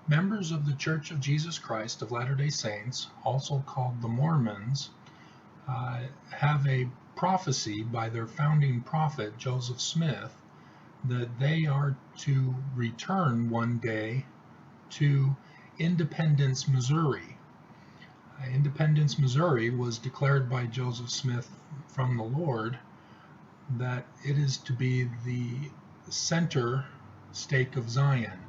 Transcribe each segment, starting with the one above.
Members of the Church of Jesus Christ of Latter-day Saints, also called the Mormons, have a prophecy by their founding prophet, Joseph Smith, that they are to return one day to Independence, Missouri. Independence, Missouri was declared by Joseph Smith from the Lord that it is to be the center stake of Zion,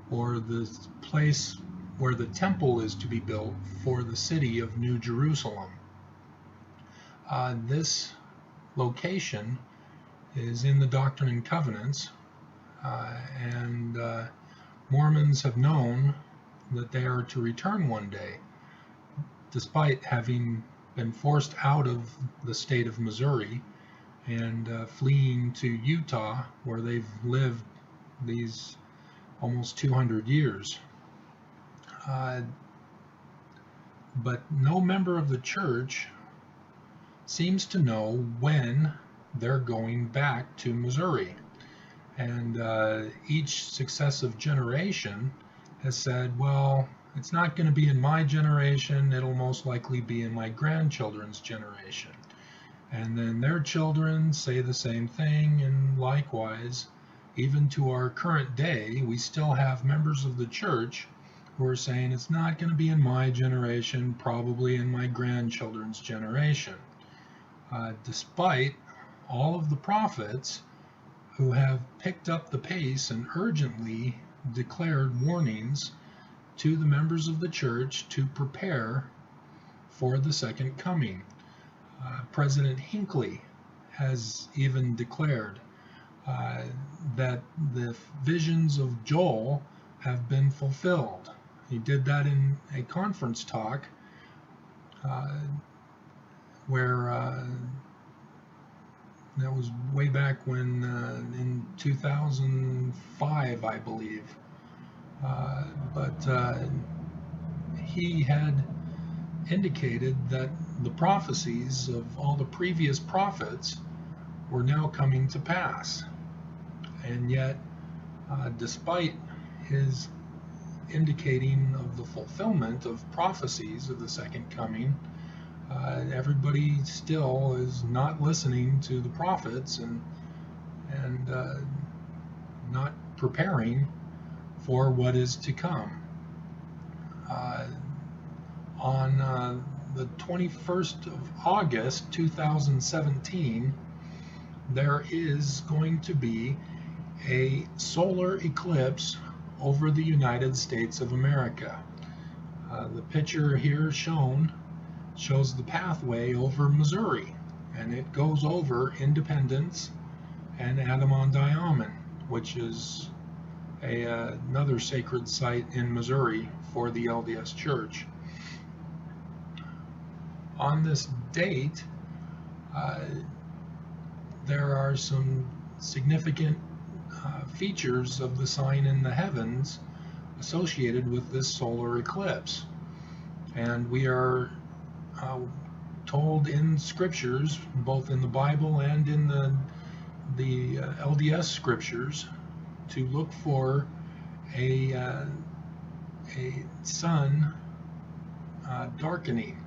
or the place where the temple is to be built for the city of New Jerusalem. This location is in the Doctrine and Covenants, and Mormons have known that they are to return one day, despite having been forced out of the state of Missouri and fleeing to Utah, where they've lived these almost 200 years. But no member of the church seems to know when they're going back to Missouri. And each successive generation has said, well, it's not going to be in my generation, it'll most likely be in my grandchildren's generation. And then their children say the same thing, and likewise, even to our current day, we still have members of the church who are saying it's not going to be in my generation, probably in my grandchildren's generation. Despite all of the prophets who have picked up the pace and urgently declared warnings to the members of the church to prepare for the second coming. President Hinckley has even declared that the visions of Joel have been fulfilled. He did that in a conference talk where that was way back when in 2005, I believe. But he had indicated that the prophecies of all the previous prophets were now coming to pass. And yet, despite his indicating of the fulfillment of prophecies of the second coming, everybody still is not listening to the prophets and not preparing for what is to come. On the 21st of August 2017, there is going to be a solar eclipse over the United States of America. The picture here shows the pathway over Missouri, and it goes over Independence and Adam-on-Diamond, which is another sacred site in Missouri for the LDS Church. On this date, there are some significant features of the sign in the heavens associated with this solar eclipse. And we are told in scriptures, both in the Bible and in the LDS scriptures, to look for a sun darkening.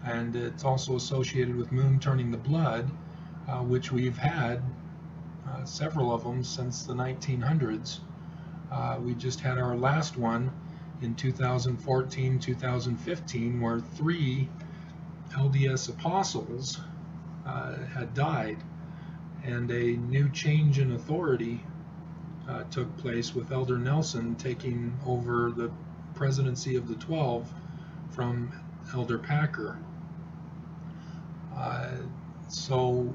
And it's also associated with moon turning the blood, which we've had several of them since the 1900s. We just had our last one in 2014, 2015, where 3 LDS apostles had died, and a new change in authority took place with Elder Nelson taking over the presidency of the 12 from Elder Packer. So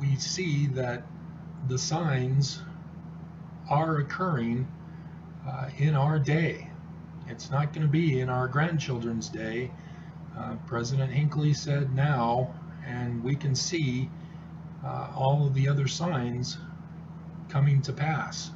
we see that the signs are occurring in our day. It's not going to be in our grandchildren's day. President Hinckley said now, and we can see all of the other signs coming to pass.